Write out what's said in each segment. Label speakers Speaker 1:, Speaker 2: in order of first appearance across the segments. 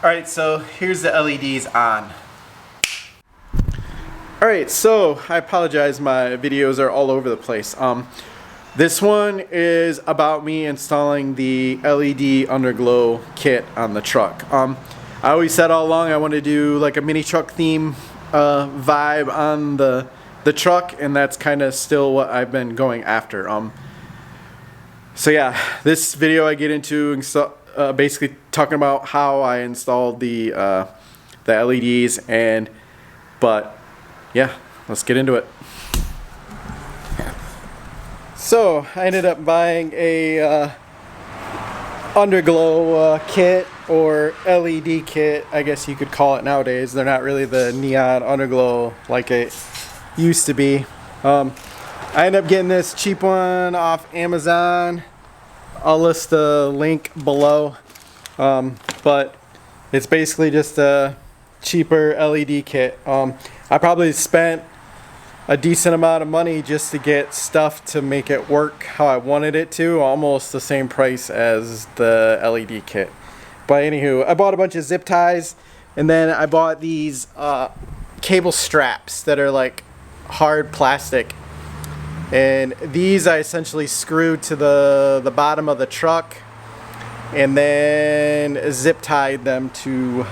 Speaker 1: Alright, so here's the LEDs on. Alright, so I apologize, my videos are all over the place. This one is about me installing the LED Underglow kit on the truck. I always said all along I want to do like a mini truck theme vibe on the truck, and that's kind of still what I've been going after. So yeah, this video I get into basically talking about how I installed the LEDs, but yeah, let's get into it. So I ended up buying a Underglow kit, or LED kit, I guess you could call it nowadays. They're not really the neon Underglow like it used to be. I ended up getting this cheap one off Amazon. I'll list the link below, but it's basically just a cheaper LED kit. I probably spent a decent amount of money just to get stuff to make it work how I wanted it to, almost the same price as the LED kit. But anywho, I bought a bunch of zip ties, and then I bought these cable straps that are like hard plastic. And these I essentially screwed to the bottom of the truck and then zip tied them to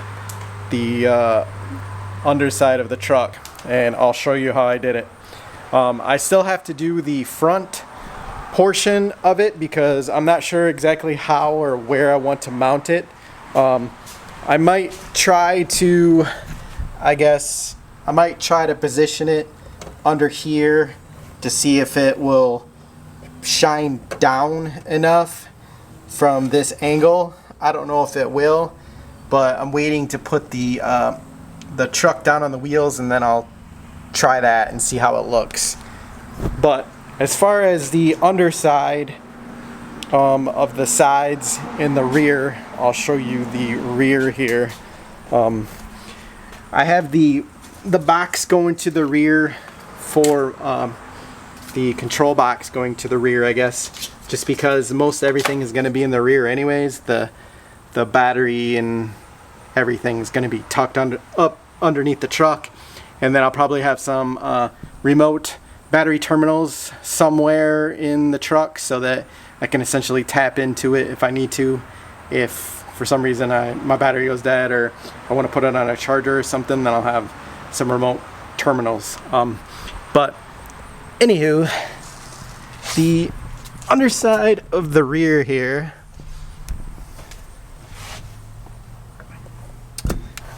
Speaker 1: the underside of the truck, and I'll show you how I did it. I still have to do the front portion of it because I'm not sure exactly how or where I want to mount it. I might try to, position it under here to see if it will shine down enough from this angle. I don't know if it will, but I'm waiting to put the truck down on the wheels, and then I'll try that and see how it looks. But as far as the underside of the sides in the rear, I'll show you the rear here. I have the box going to the rear for the control box going to the rear, I guess, just because most everything is going to be in the rear anyways. The battery and everything is going to be tucked up underneath the truck, and then I'll probably have some remote battery terminals somewhere in the truck so that I can essentially tap into it if I need to. If for some reason my battery goes dead, or I want to put it on a charger or something, then I'll have some remote terminals. But anywho, the underside of the rear here,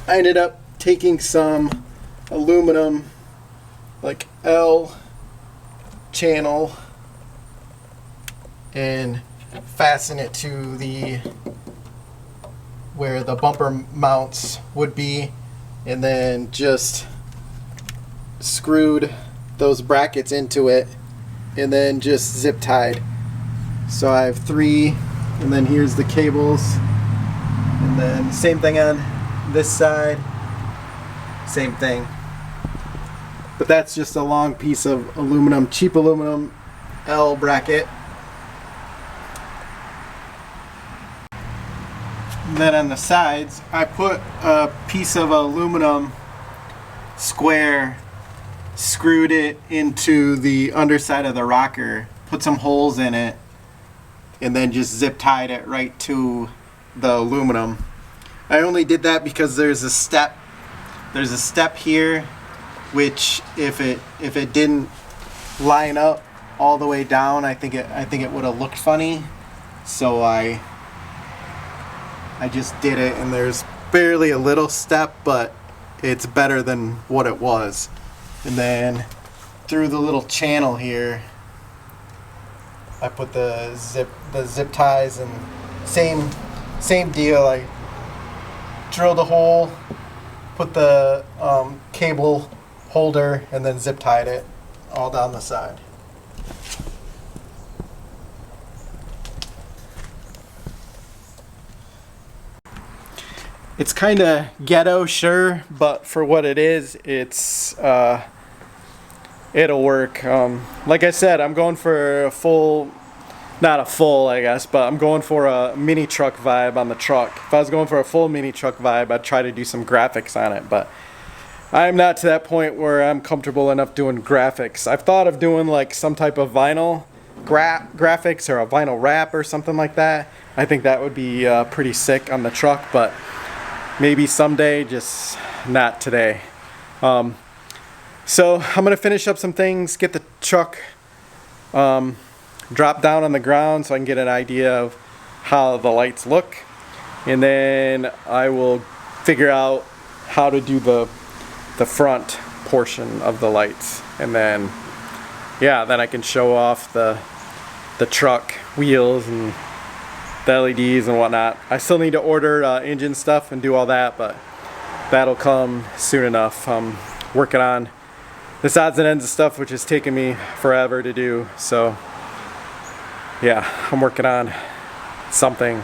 Speaker 1: I ended up taking some aluminum, like L channel, and fasten it to where the bumper mounts would be, and then just screwed those brackets into it, and then just zip tied. So I have 3, and then here's the cables, and then same thing on this side, same thing. But that's just a long piece of aluminum, cheap aluminum L bracket. And then on the sides, I put a piece of aluminum square, screwed it into the underside of the rocker, put some holes in it, and then just zip tied it right to the aluminum. I only did that because there's a step here, which if it didn't line up all the way down, I think it would have looked funny. So I just did it, and there's barely a little step, but it's better than what it was. And then through the little channel here, I put the zip ties, and same deal. I drilled a hole, put the cable holder, and then zip tied it all down the side. It's kind of ghetto, sure, but for what it is, it'll work. Like I said, I'm going for a full not a full, I guess, but I'm going for a mini truck vibe on the truck. If I was going for a full mini truck vibe, I'd try to do some graphics on it, but I'm not to that point where I'm comfortable enough doing graphics. I've thought of doing like some type of vinyl graphics or a vinyl wrap or something like that. I think that would be pretty sick on the truck, but maybe someday, just not today. So I'm gonna finish up some things, get the truck drop down on the ground so I can get an idea of how the lights look, and then I will figure out how to do the front portion of the lights, and then then I can show off the truck wheels and the LEDs and whatnot. I still need to order engine stuff and do all that, but that'll come soon enough. I'm working on this odds and ends of stuff, which is taking me forever to do, so yeah, I'm working on something,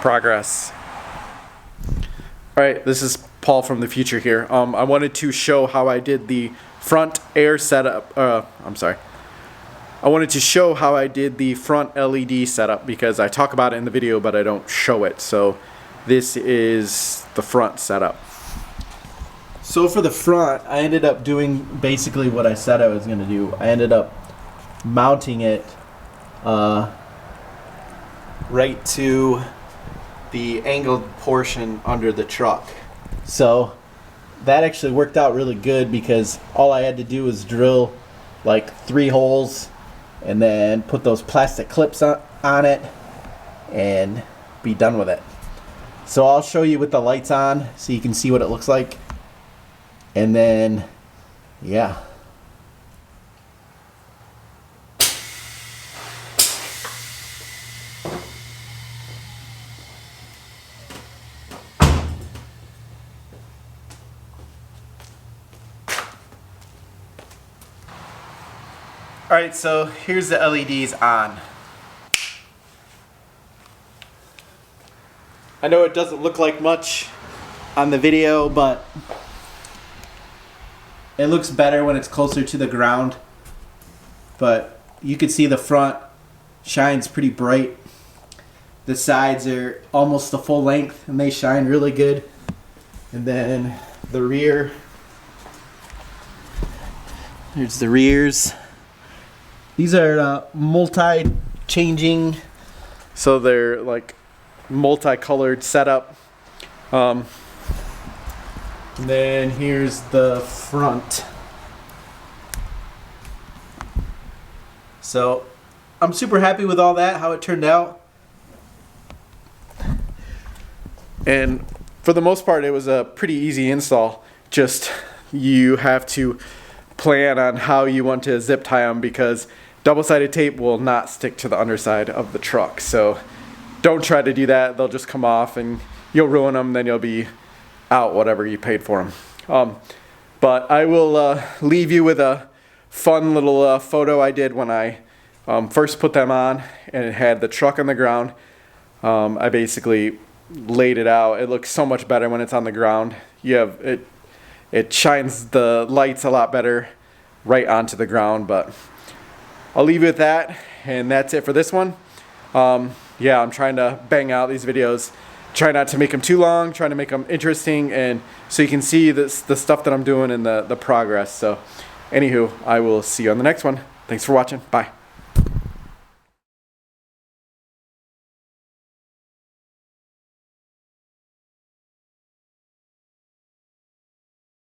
Speaker 1: progress. Alright, this is Paul from the future here. I wanted to show how I did the front air setup. I wanted to show how I did the front LED setup because I talk about it in the video but I don't show it. So this is the front setup. So for the front, I ended up doing basically what I said I was going to do. I ended up mounting it right to the angled portion under the truck. So that actually worked out really good because all I had to do was drill like 3 holes and then put those plastic clips on it and be done with it. So I'll show you with the lights on so you can see what it looks like, and then yeah. Alright, so here's the LEDs on. I know it doesn't look like much on the video, but it looks better when it's closer to the ground. But you can see the front shines pretty bright. The sides are almost the full length and they shine really good. And then the rear, there's the rears. These are multi-changing, so they're like multicolored setup. And then here's the front. So I'm super happy with all that, how it turned out. And for the most part, it was a pretty easy install. Just you have to plan on how you want to zip tie them because double-sided tape will not stick to the underside of the truck. So don't try to do that. They'll just come off and you'll ruin them. Then you'll be out whatever you paid for them. But I will leave you with a fun little photo I did when I first put them on and it had the truck on the ground. I basically laid it out. It looks so much better when it's on the ground. You have it shines the lights a lot better right onto the ground. But I'll leave you with that, and that's it for this one. Yeah, I'm trying to bang out these videos. Try not to make them too long, trying to make them interesting, and so you can see the stuff that I'm doing and the progress. So anywho, I will see you on the next one. Thanks for watching. Bye.